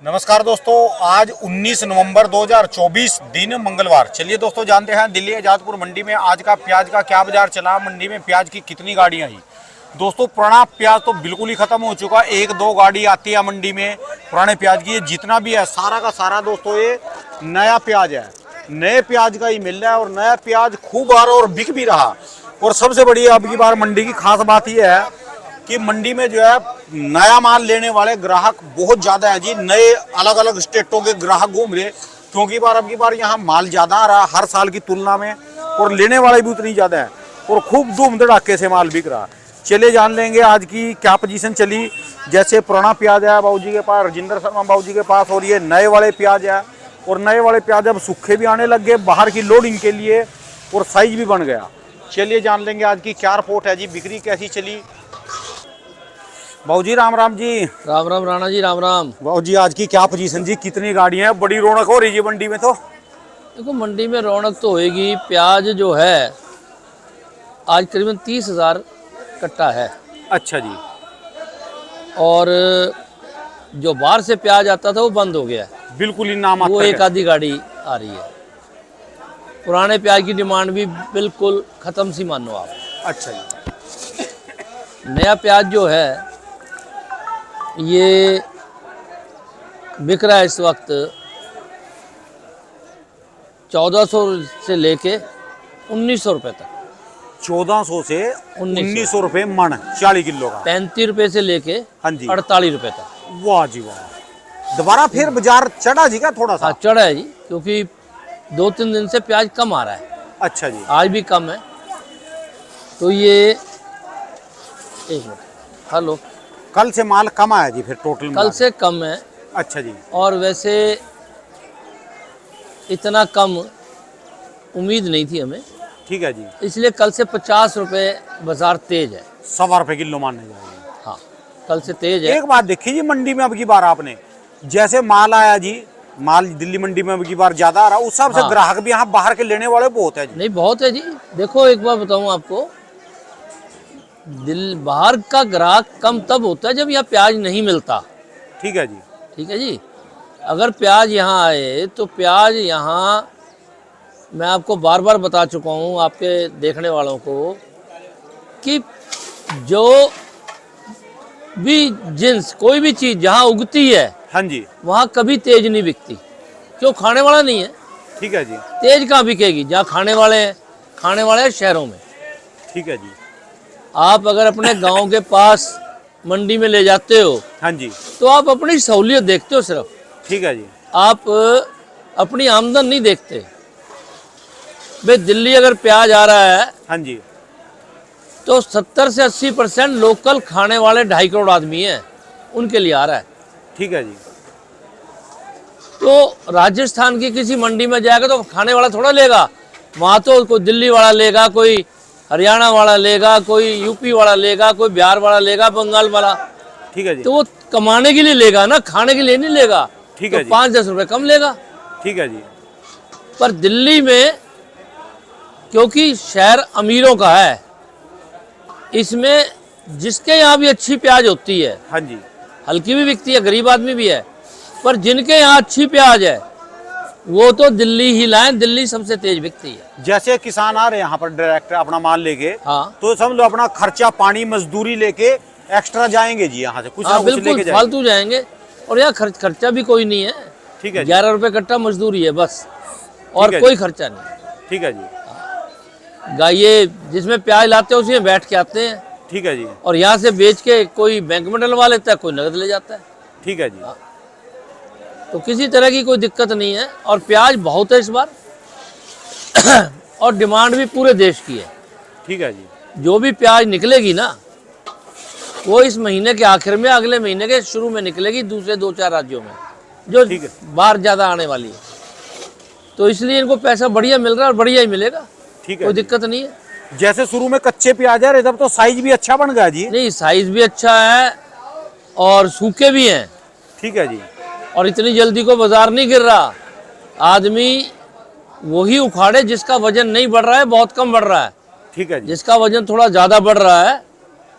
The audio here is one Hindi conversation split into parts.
नमस्कार दोस्तों, आज 19 नवंबर 2024 दिन मंगलवार। चलिए दोस्तों जानते हैं दिल्ली आजादपुर मंडी में आज का प्याज का क्या बाजार चला, मंडी में प्याज की कितनी गाड़ियां आई। दोस्तों पुराना प्याज तो बिल्कुल ही खत्म हो चुका, एक दो गाड़ी आती है मंडी में पुराने प्याज की। ये जितना भी है सारा का सारा दोस्तों ये नया प्याज है, नए प्याज का ही मिल रहा है और नया प्याज खूब आ रहा और बिक भी रहा। और सबसे बड़ी अब की बार मंडी की खास बात यह है कि मंडी में जो है नया माल लेने वाले ग्राहक बहुत ज्यादा है जी। नए अलग अलग स्टेटों के ग्राहक घूम रहे, क्योंकि अब की बार यहाँ माल ज्यादा आ रहा हर साल की तुलना में, और लेने वाले भी उतनी ज्यादा है और खूब धूम धड़ाके से माल बिक रहा। चलिए जान लेंगे आज की क्या पोजीशन चली। जैसे पुराना प्याज है बाबूजी के पास, राजेंद्र शर्मा बाबूजी के पास, और ये नए वाले प्याज है। और नए वाले प्याज अब सूखे भी आने लग गए बाहर की लोडिंग के लिए, और साइज भी बन गया। चलिए जान लेंगे आज की क्या रिपोर्ट है जी, बिक्री कैसी चली। बाबूजी राम राम जी। राम राम राणा जी, राम राम। बाबूजी आज की क्या पोजीशन जी, कितनी गाड़ियां हैं, बड़ी रौनक हो रही है मंडी में। तो देखो मंडी में रौनक तो होएगी। प्याज जो है आज करीबन 30,000 कट्टा है। अच्छा जी। और जो बाहर से प्याज आता था वो बंद हो गया है, बिल्कुल ही नाम वो एक आधी गाड़ी आ रही है। पुराने प्याज की डिमांड भी बिल्कुल ख़त्म सी मानो आप। अच्छा जी। नया प्याज जो है ये बिक रहा है इस वक्त 1400 से लेके 1900 रुपये तक। 1400 से 1900 रुपये मन 40 किलो का। 35 रुपये से लेके हाँ जी 48 रुपये तक। वाह जी वाह। दोबारा फिर बाजार चढ़ा जी का थोड़ा सा। हाँ चढ़ा है जी, क्योंकि 2-3 दिन से प्याज कम आ रहा है। अच्छा जी। आज भी कम है। तो ये एक मिनट, हेलो, कल से माल कम आया जी फिर टोटल कल से कम है। अच्छा जी। और वैसे इतना कम उम्मीद नहीं थी हमें, ठीक है जी। इसलिए कल से 50 रुपये बाजार तेज है। 1.25 रुपये किलो मानने जाएगी। हाँ कल से तेज है। एक बात देखिए जी, मंडी में अब की बार आपने जैसे माल आया जी, माल दिल्ली मंडी में अब की बार ज्यादा आ रहा, उस हिसाब से हाँ। ग्राहक भी यहाँ बाहर के लेने वाले बहुत है जी। नहीं बहुत है जी। देखो एक बार बताऊँ आपको, बाहर का ग्राहक कम तब होता है जब यहाँ प्याज नहीं मिलता। ठीक है जी। ठीक है जी। अगर प्याज यहाँ आए तो प्याज यहाँ, मैं आपको बार बार बता चुका हूँ आपके देखने वालों को, कि जो भी जिन्स कोई भी चीज़ जहाँ उगती है हाँ जी। वहाँ कभी तेज नहीं बिकती, क्यों? खाने वाला नहीं है। ठीक है जी। तेज कहाँ बिकेगी? जहाँ खाने वाले हैं, खाने वाले हैं शहरों में। ठीक है जी। आप अगर अपने गांव के पास मंडी में ले जाते हो हाँ जी। तो आप अपनी सहूलियत देखते हो सिर्फ, ठीक है जी। आप अपनी आमदन नहीं देखते। भाई दिल्ली अगर प्याज आ रहा है हाँ जी। तो 70 से 80% लोकल खाने वाले 2.5 करोड़ आदमी हैं, उनके लिए आ रहा है। ठीक है जी। तो राजस्थान की किसी मंडी में जाएगा तो खाने वाला थोड़ा लेगा, वहाँ तो कोई दिल्ली वाला लेगा, कोई हरियाणा वाला लेगा, कोई यूपी वाला लेगा, कोई बिहार वाला लेगा, बंगाल वाला। ठीक है जी। तो वो कमाने के लिए लेगा ना, खाने के लिए नहीं लेगा। ठीक तो है जी। 5-10 रुपये कम लेगा। ठीक है जी। पर दिल्ली में क्योंकि शहर अमीरों का है, इसमें जिसके यहाँ भी अच्छी प्याज होती है, हाँ जी। हल्की भी बिकती है, गरीब आदमी भी है, पर जिनके यहाँ अच्छी प्याज है वो तो दिल्ली ही लाएं, दिल्ली सबसे तेज बिकती है। जैसे किसान आ रहे हैं यहाँ पर डायरेक्ट अपना माल लेके, हाँ तो सब लोग अपना खर्चा पानी मजदूरी लेके एक्स्ट्रा जाएंगे जी यहाँ से, कुछ ना हाँ कुछ लेके बिल्कुल जाएंगे। फालतू जाएंगे। और यहाँ खर्चा भी कोई नहीं है। ठीक है जी। 11 रुपये कट्टा मजदूरी है बस, और है कोई खर्चा नहीं। ठीक है जी। ये जिसमें प्याज लाते हैं उसी में बैठ के आते हैं, ठीक है जी। और यहाँ से बेच के कोई बैंक में डलवा लेता है, कोई नगद ले जाता है। ठीक है जी। तो किसी तरह की कोई दिक्कत नहीं है। और प्याज बहुत है इस बार और डिमांड भी पूरे देश की है। ठीक है जी। जो भी प्याज निकलेगी ना वो इस महीने के आखिर में, अगले महीने के शुरू में निकलेगी, दूसरे 2-4 राज्यों में जो ठीक है। बाहर ज़्यादा आने वाली है। तो इसलिए इनको पैसा बढ़िया मिल रहा है और बढ़िया ही मिलेगा, ठीक है कोई जी। दिक्कत नहीं है। जैसे शुरू में कच्चे प्याज है, तब तो साइज भी अच्छा बन गया जी। नहीं साइज भी अच्छा है और सूखे भी हैं। ठीक है जी। और इतनी जल्दी को बाजार नहीं गिर रहा। आदमी वही उखाड़े जिसका वजन नहीं बढ़ रहा है, बहुत कम बढ़ रहा है। ठीक है जी। जिसका वजन थोड़ा ज़्यादा बढ़ रहा है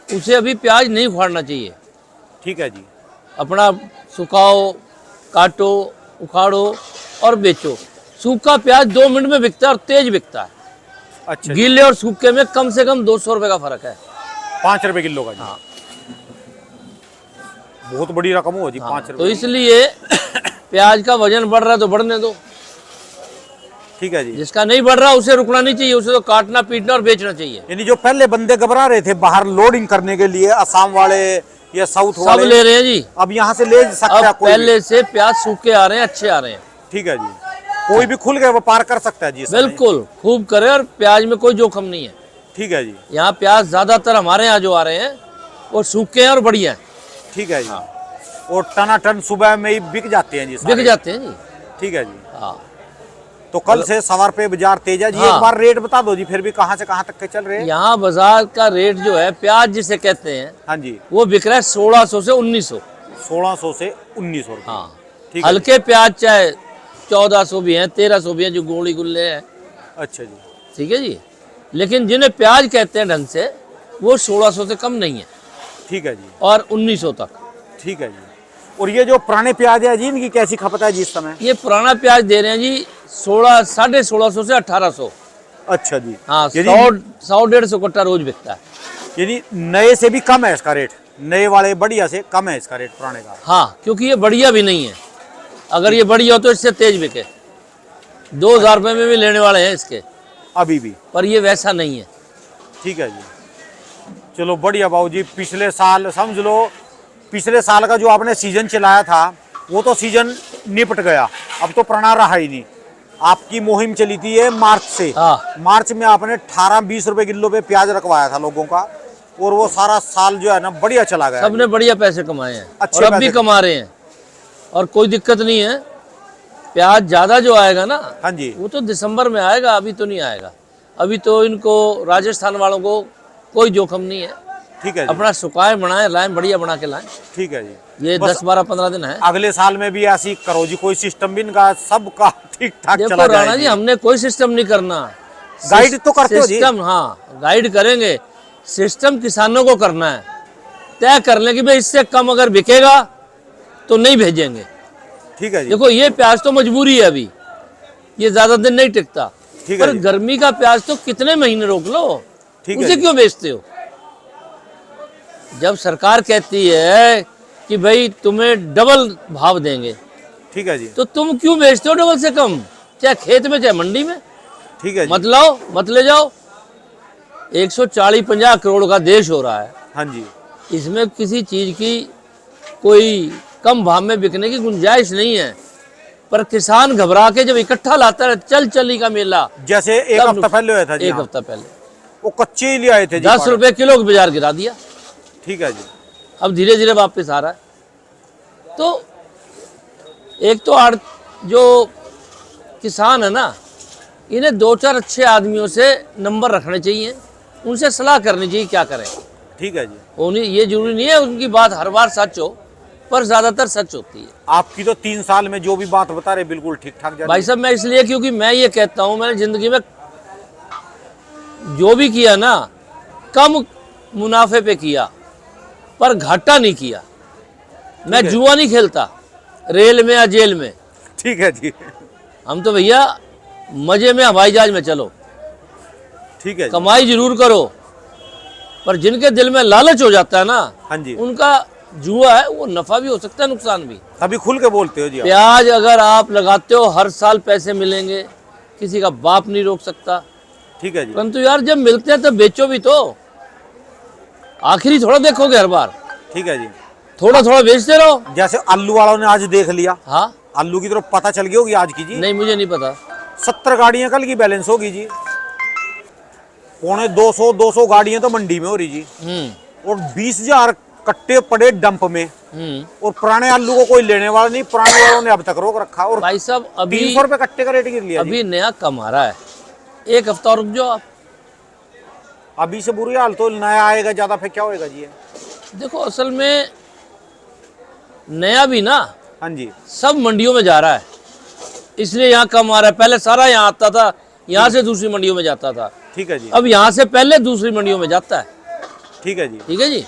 उसे अभी प्याज नहीं उखाड़ना चाहिए। ठीक है जी। अपना सुखाओ, काटो, उखाड़ो और बेचो। सूखा प्याज 2 मिनट में बिकता है और तेज बिकता है। अच्छा, गीले और सूखे में कम से कम 200 रुपए का फर्क है। 5 रुपए किलो का जी। हाँ। बहुत बड़ी रकम हो जी, हाँ, 5 तो रुपए। इसलिए प्याज का वजन बढ़ रहा है तो बढ़ने दो, ठीक है जी। जिसका नहीं बढ़ रहा उसे रुकना नहीं चाहिए, उसे तो काटना, पीटना और बेचना चाहिए। यानी जो पहले बंदे घबरा रहे थे बाहर लोडिंग करने के लिए, असम वाले या साउथ सब वाले, ले रहे हैं जी। अब यहाँ से ले सकता है अब कोई भी। पहले से प्याज सूखे आ रहे हैं, अच्छे आ रहे हैं। ठीक है जी, कोई भी खुल के व्यापार कर सकता है जी इस समय। बिल्कुल खूब करे, और प्याज में कोई जोखम नहीं है। ठीक है जी। यहाँ प्याज ज्यादातर हमारे यहाँ जो आ रहे हैं वो सूखे हैं और बढ़िया हैं। ठीक है जी। और टनाटन सुबह में ही बिक जाते हैं जी, बिक सारे। जाते हैं जी। ठीक है जी। हाँ, तो कल से सवार पे बाजार तेज है जी। हाँ। एक बार रेट बता दो जी, फिर भी कहाँ से कहाँ तक के चल रहे हैं। यहाँ बाजार का रेट जो है प्याज जिसे कहते हैं हाँ जी, वो बिक रहा है 1600 से 1900। 1600 से 1900 रुपये। हाँ, ठीक है। हल्के प्याज चाहे 1400 भी हैं, 1300 भी हैं, जो गोली गुल्ले हैं। अच्छा जी। ठीक है जी। लेकिन जिन्हें प्याज कहते हैं ढंग से, वो 1600 से कम नहीं है ठीक है जी। और 1900 तक। ठीक है जी। और ये जो पुराने प्याज है जी, इनकी कैसी खपत है जी इस समय। ये पुराना प्याज दे रहे हैं जी 1650 से 1800। अच्छा जी। हाँ, यानी 100-150 कट्टा रोज बिकता है। यानी नए से भी कम है इसका रेट, नए वाले बढ़िया से कम है इसका रेट पुराने का। हाँ, क्योंकि ये बढ़िया भी नहीं है। अगर ये बढ़िया हो तो इससे तेज बिके, 2000 रुपये में भी लेने वाले हैं इसके, अभी भी। पर ये वैसा नहीं है। ठीक है जी। चलो बढ़िया बाबू जी। पिछले साल समझ लो, पिछले साल का जो आपने सीजन चलाया था वो तो सीजन निपट गया, अब तो प्रणा रहा ही नहीं। आपकी मुहिम चली थी ये मार्च से। हाँ। मार्च में आपने 18-20 रुपए किलो पे प्याज रखवाया था लोगों का, और वो सारा साल जो है ना बढ़िया चला गया। सबने बढ़िया पैसे कमाए हैं अच्छे और अब भी पैसे कमा रहे हैं, और कोई दिक्कत नहीं है। प्याज ज़्यादा जो आएगा ना, हाँ जी। वो तो दिसंबर में आएगा, अभी तो नहीं आएगा। अभी तो इनको राजस्थान वालों को कोई जोखम नहीं है। ठीक है जी। अपना सुखाए बनाए लाएं, बढ़िया बना के लाएं। ठीक है जी। ये बस 10-12-15 दिन है। अगले साल में भी ऐसी करो जी, कोई सिस्टम भी इनका सबका ठीक ठाक देखो चला राणा जाए जी, हमने कोई सिस्टम नहीं करना। गाइड तो करते हो जी। सिस्टम, हाँ गाइड करेंगे। सिस्टम किसानों को करना है, तय कर लें कि भाई इससे कम अगर बिकेगा तो नहीं भेजेंगे। ठीक है जी। देखो ये प्याज तो मजबूरी है, अभी ये ज्यादा दिन नहीं टिकता। ठीक है पर जी। गर्मी का प्याज तो कितने महीने रोक लो, ठीक है उसे जी। क्यों बेचते हो। जब सरकार कहती है कि भाई तुम्हें डबल भाव देंगे, ठीक है जी। तो तुम क्यों बेचते हो डबल से कम, चाहे खेत में चाहे मंडी में। ठीक है जी। मत लाओ, मत ले जाओ। 140-50 करोड़ का देश हो रहा है, हाँ जी। इसमें किसी चीज की कोई कम भाव में बिकने की गुंजाइश नहीं है। पर किसान घबरा के जब इकट्ठा लाता है, चल चली का मेला, जैसे एक तब हफ्ता पहले हुआ था जी। एक हाँ। हफ्ता पहले वो कच्चे ही ले आए थे जी 10 पाड़े। रुपए किलो बाजार गिरा दिया। ठीक है जी। अब धीरे धीरे वापस आ रहा है। तो एक तो जो किसान है ना, इन्हें 2-4 अच्छे आदमियों से नंबर रखने चाहिए, उनसे सलाह करनी चाहिए क्या करें। ठीक है जी। उन्हें ये जरूरी नहीं है उनकी बात हर बार सच हो, पर ज्यादातर सच होती है। आपकी तो 3 साल में जो भी बात बता रहे बिल्कुल ठीक ठाक जा रही भाई है। साहब, मैं इसलिए क्योंकि मैं ये कहता हूं, मैंने जिंदगी में जो भी किया ना, कम मुनाफे पे किया, पर घाटा नहीं किया। मैं जुआ नहीं खेलता रेल में या जेल में। ठीक है जी। हम तो भैया मजे में हवाई जहाज में चलो, ठीक है जी। कमाई जरूर करो, पर जिनके दिल में लालच हो जाता है ना, हाँ जी। उनका जुआ है, वो नफा भी हो सकता है, नुकसान भी। तभी खुल के बोलते हो जी आप। प्याज अगर आप लगाते हो, हर साल पैसे मिलेंगे, किसी का बाप नहीं रोक सकता। ठीक है जी। परंतु यार जब मिलते हैं तब बेचो भी तो, आखिरी थोड़ा देखोगे हर बार, ठीक है जी। थोड़ा थोड़ा बेचते रहो। जैसे आलू वालों ने आज देख लिया, हाँ, आलू की तरफ पता चल गई होगी आज की जी। नहीं मुझे नहीं पता। 70 गाड़ियां कल की बैलेंस होगी जी। 250 गाड़ियां तो मंडी में हो रही जी। और 20,000 कट्टे पड़े डंप में। और पुराने आलू को कोई लेने वाला नहीं, पुराने वालों ने अब तक रोक रखा। और भाई साहब अभी 300 रुपए कट्टे का रेट गिर लिया जी। अभी नया कम आ रहा है, एक हफ्ता रुक जाओ आप। अभी से बुरी हाल, तो नया आएगा ज्यादा फिर क्या होएगा जी। देखो असल में नया भी ना हाँ जी। सब मंडियों में जा रहा है, इसलिए यहाँ कम आ रहा है। पहले सारा यहाँ आता था, यहाँ से दूसरी मंडियों में जाता था। ठीक है जी। अब यहाँ से पहले दूसरी मंडियों में जाता है। ठीक है जी। ठीक है जी।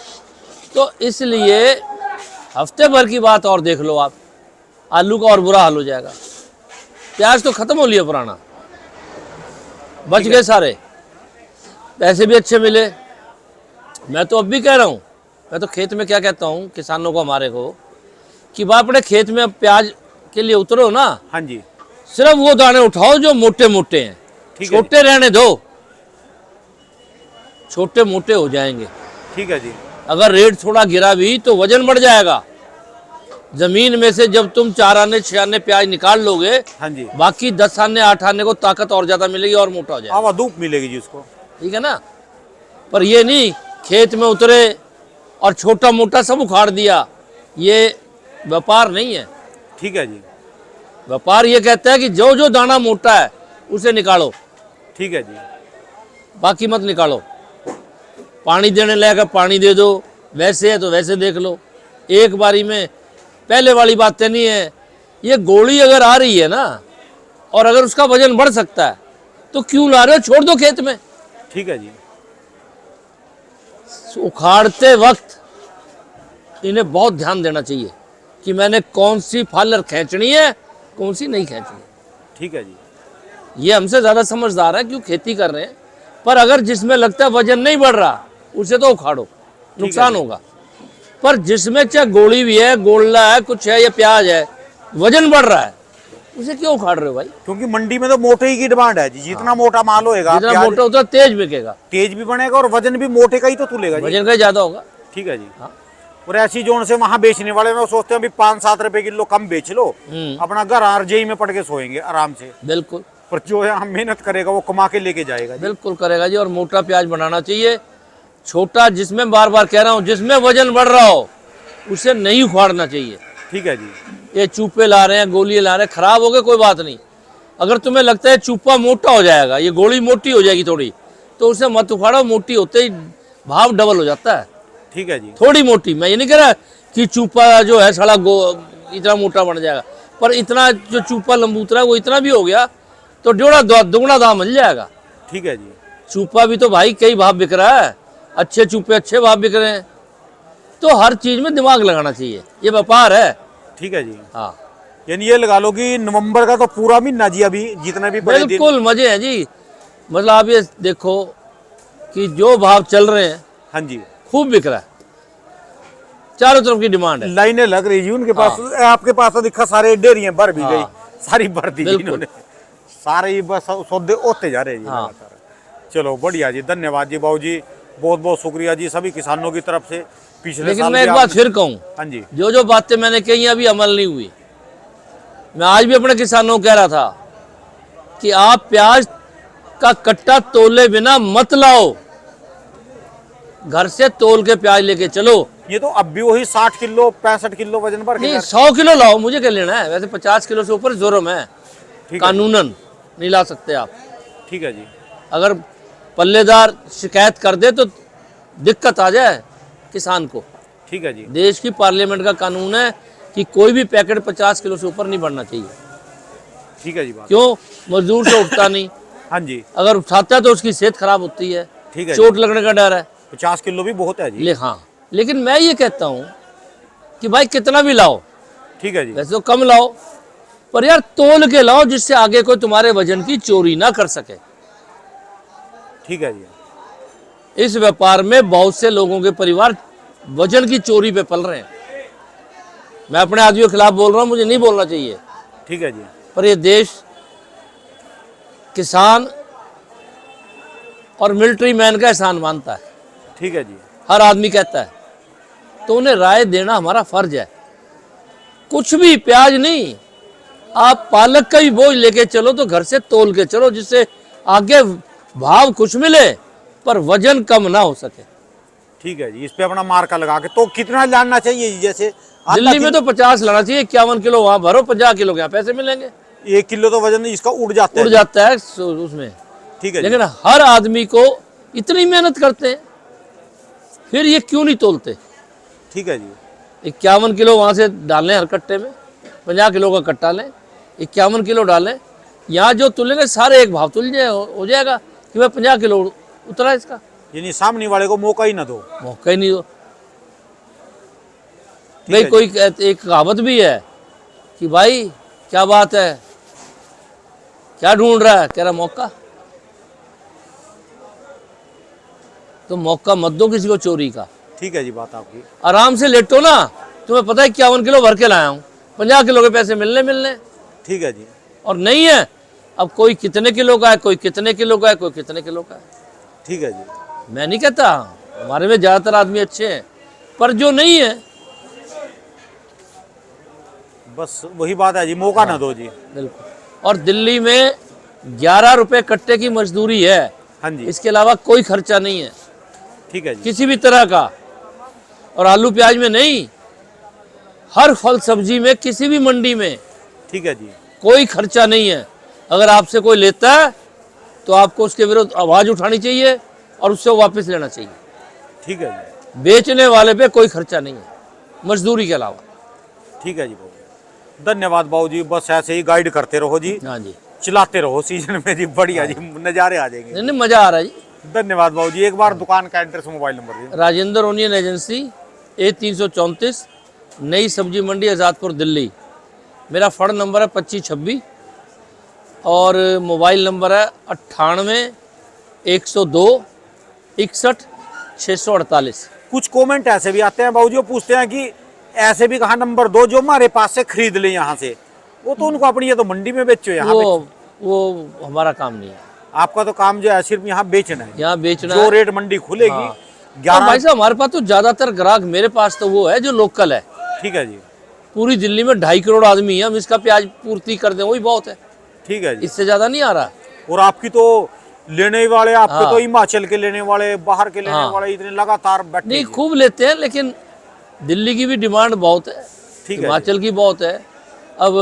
तो इसलिए हफ्ते भर की बात और देख लो आप, आलू का और बुरा हाल हो जाएगा। प्याज तो खत्म हो लिया पुराना, बच गए सारे, पैसे भी अच्छे मिले। मैं तो अब भी कह रहा हूँ, मैं तो खेत में क्या कहता हूँ किसानों को हमारे को, कि भाई अपने खेत में अब प्याज के लिए उतरो ना, हाँ जी, सिर्फ वो दाने उठाओ जो मोटे मोटे हैं, ठीक है छोटे रहने दो, छोटे मोटे हो जाएंगे। ठीक है जी, अगर रेट थोड़ा गिरा भी तो वजन बढ़ जाएगा। जमीन में से जब तुम 4 आने 6 आने प्याज निकाल लोगे, हाँ जी, बाकी 10 आने 8 आने को ताकत और ज्यादा मिलेगी और मोटा हो जाएगा। हवा धूप मिलेगी जी उसको। ठीक है ना। पर ये नहीं खेत में उतरे और छोटा मोटा सब उखाड़ दिया, ये व्यापार नहीं है। ठीक है जी, व्यापार ये कहता है कि जो जो दाना मोटा है उसे निकालो, ठीक है जी, बाकी मत निकालो। पानी देने लायक पानी दे दो, वैसे है तो वैसे देख लो, एक बारी में। पहले वाली बातें नहीं है। ये गोली अगर आ रही है ना, और अगर उसका वजन बढ़ सकता है तो क्यों ला रहे हो, छोड़ दो खेत में। ठीक है जी, उखाड़ते वक्त इन्हें बहुत ध्यान देना चाहिए कि मैंने कौन सी फालर खींचनी है, कौन सी नहीं खींचनी। ठीक है जी, ये हमसे ज़्यादा समझदार है, क्यों खेती कर रहे हैं। पर अगर जिसमें लगता है वजन नहीं बढ़ रहा उसे तो उखाड़ो, नुकसान होगा। पर जिसमें चाहे गोली भी है, गोल्ला है, कुछ है या प्याज है, वजन बढ़ रहा है, उसे क्यों उखाड़ रहे हो भाई। क्योंकि मंडी में तो मोटे ही की डिमांड है जी, जितना मोटा माल होएगा जितना प्याज मोटा उतना तेज बिकेगा, तेज भी बनेगा और वजन भी मोटे का ही तो तुलेगा जी। वजन का ज़्यादा होगा। ठीक है जी, हाँ। और ऐसी जोन से वहां बेचने वाले में सोचते हैं अभी 5-7 रुपए किलो कम बेच लो, अपना घर आरजेई में पड़ के सोएंगे आराम से। बिल्कुल पर जो यहाँ मेहनत करेगा वो कमा के लेके जाएगा जी। बिल्कुल करेगा जी। और मोटा प्याज बनाना चाहिए। छोटा, जिसमें बार बार कह रहा हूँ, जिसमें वजन बढ़ रहा हो उसे नहीं उखाड़ना चाहिए। ठीक है जी, ये चूपे ला रहे हैं, गोली ला रहे हैं, खराब हो गए कोई बात नहीं। अगर तुम्हें लगता है चूपा मोटा हो जाएगा, ये गोली मोटी हो जाएगी थोड़ी, तो उसे मत उखाड़ो। मोटी होते ही भाव डबल हो जाता है। ठीक है जी, थोड़ी मोटी, मैं ये नहीं कह रहा कि चूपा जो है साला इतना मोटा बन जाएगा, पर इतना जो चूपा लंबूतरा है वो इतना भी हो गया तो दुगना दाम मिल जाएगा। ठीक है जी, चूपा भी तो भाई कई भाव बिक रहा है, अच्छे चूपे अच्छे भाव बिक रहे हैं। तो हर चीज में दिमाग लगाना चाहिए, ये व्यापार है। ठीक है जी। हाँ यानी ये लगा लो कि नवंबर का तो पूरा महीना जी अभी जितने भी बड़े दिन। बिल्कुल मजे हैं जी। मतलब आप ये देखो कि जो भाव चल रहे हैं, हाँ जी, खूब बिक रहा है, चारों तरफ की डिमांड है। लाइनें लग रही जी उनके पास। आपके पास तो दिखा सारे डेरियां भर भी गई, सारी भर दी जी बिल्कुल। इन्होंने, सारे ही बस सौदे होते जा रहे हैं जी हाँ। लगातार। चलो बढ़िया जी, धन्यवाद जी बाबू जी, बहुत बहुत शुक्रिया जी सभी किसानों की तरफ से। पिछले लेकिन साल मैं भी एक बात आपने- फिर कहूँ, हाँ जी, जो जो बातें मैंने कही अभी अमल नहीं हुई। मैं आज भी अपने किसानों को कह रहा था कि आप प्याज का कट्टा तोले बिना मत लाओ, घर से तोल के प्याज लेके चलो। ये तो अब भी वही 60 किलो 65 किलो वजन भर के नहीं, जा- 100 किलो लाओ, मुझे क्या लेना है। वैसे 50 किलो से ऊपर जुर्म है, ठीक है जी, कानूनन नहीं ला सकते आप। ठीक है जी, अगर पल्लेदार शिकायत कर दे तो दिक्कत आ जाए किसान को। ठीक है जी, देश की पार्लियामेंट का कानून है कि कोई भी पैकेट 50 किलो से ऊपर नहीं बढ़ना चाहिए। ठीक है जी बात। क्यों? मजदूर से उठता नहीं, हाँ जी, अगर उठाता है तो उसकी सेहत खराब होती है, ठीक है जी, चोट लगने का डर है। 50 किलो भी बहुत है जी। हाँ, लेकिन मैं ये कहता हूँ कि भाई कितना भी लाओ, ठीक है जी, वैसे तो कम लाओ, पर यार तोल के लाओ, जिससे आगे कोई तुम्हारे वजन की चोरी ना कर सके। ठीक है जी, इस व्यापार में बहुत से लोगों के परिवार वजन की चोरी पे पल रहे हैं। मैं अपने आदमियों के खिलाफ बोल रहा हूँ, मुझे नहीं बोलना चाहिए, ठीक है जी, पर ये देश किसान और मिलिट्री मैन का एहसान मानता है, ठीक है जी, हर आदमी कहता है। तो उन्हें राय देना हमारा फर्ज है। कुछ भी, प्याज नहीं, आप पालक का भी बोझ लेके चलो तो घर से तोल के चलो, जिससे आगे भाव कुछ मिले पर वजन कम ना हो सके। ठीक है जी, इस पे अपना मार्का लगा के। तो कितना लाना चाहिए जी? जैसे दिल्ली में तो 50 लाना चाहिए, 51 किलो वहां भरो, 50 किलो के यहाँ पैसे मिलेंगे। 1 किलो तो वजन इसका उड़ जाता है। उड़ जाता है उसमें। ठीक है जी, लेकिन हर आदमी को इतनी मेहनत करते हैं, फिर ये क्यों नहीं तोलते? ठीक है जी, 51 किलो वहाँ से डालें हर कट्टे में, 50 किलो का कट्टा लें, 51 किलो डालें, यहाँ जो तुलेंगे सारे एक भाव तुल जाए, हो जाएगा कि भाई 50 किलो उतरा इसका। यानी सामने वाले को मौका ही ना दो। मौका ही नहीं दो। ठीक भाई है कोई एक कहावत भी है कि भाई क्या बात है, क्या ढूंढ रहा है? कह रहा मौका। तो मौका मत दो किसी को चोरी का, ठीक है जी, बात आपकी। आराम से लेटो ना। तुम्हें पता है 51 किलो भर के लाया हूँ, 50 किलो के पैसे मिलने। ठीक है जी, और नहीं है, अब कोई कितने किलो का है, कोई कितने किलो का है, कोई कितने किलो का है। ठीक है जी। मैं नहीं कहता, हमारे में ज़्यादातर आदमी अच्छे हैं, पर जो नहीं है, बस वही बात है जी, मौका ना दो जी। बिल्कुल। और दिल्ली में 11 रुपए कट्टे की मजदूरी है, हाँ जी, इसके अलावा कोई खर्चा नहीं है ठीक है जी। किसी भी तरह का। और आलू प्याज में नहीं, हर फल सब्जी में, किसी भी मंडी में ठीक है जी, कोई खर्चा नहीं है। अगर आपसे कोई लेता है तो आपको उसके विरुद्ध आवाज़ उठानी चाहिए और उससे वापस लेना चाहिए। ठीक है जी, बेचने वाले पे कोई खर्चा नहीं है मजदूरी के अलावा। ठीक है जी बाबू, धन्यवाद बाबू जी। बस ऐसे ही गाइड करते रहो जी, हाँ जी, चलाते रहो सीजन में जी, बढ़िया जी, नज़ारे आ जाएंगे। नहीं मज़ा आ रहा है जी। धन्यवाद बाबू जी। एक बार दुकान का एड्रेस, मोबाइल नंबर जी। राजेंद्र ओनियन एजेंसी, A334, नई सब्जी मंडी, आज़ादपुर, दिल्ली। मेरा फ़ोन नंबर है 2526 और मोबाइल नंबर है 98 102 61 648। कुछ कमेंट ऐसे भी आते हैं बाबू जी, वो पूछते हैं कि ऐसे भी कहा नंबर दो जो हमारे पास से खरीद ले यहाँ से। वो तो उनको अपनी, ये तो मंडी में बेचो, यहाँ वो हमारा काम नहीं है। आपका तो काम जो है सिर्फ यहाँ बेचना है। यहाँ बेचना जो है। रेट मंडी खुलेगी हाँ। और 11। भाई साहब हमारे पास तो ज़्यादातर ग्राहक मेरे पास तो वो है जो लोकल है। ठीक है जी, पूरी दिल्ली में 2.5 करोड़ आदमी है, हम इसका प्याज पूर्ति कर दें वही बहुत है, ठीक है जी। इससे ज़्यादा नहीं आ रहा। और आपकी तो लेने वाले, आपके हाँ। तो हिमाचल के लेने वाले, बाहर के लेने हाँ। वाले इतने लगातार बैठे नहीं, हैं। खूब लेते हैं, लेकिन दिल्ली की भी डिमांड बहुत है, ठीक है हिमाचल की बहुत है। अब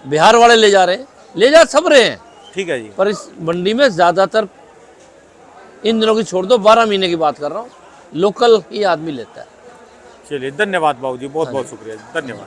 बिहार वाले ले जा रहे हैं, ले जा सब रहे हैं, ठीक है जी, पर इस मंडी में ज़्यादातर, इन दिनों की छोड़ दो, 12 महीने की बात कर रहा हूँ, लोकल ही आदमी लेता है। चलिए धन्यवाद बाबू जी, बहुत बहुत शुक्रिया, धन्यवाद।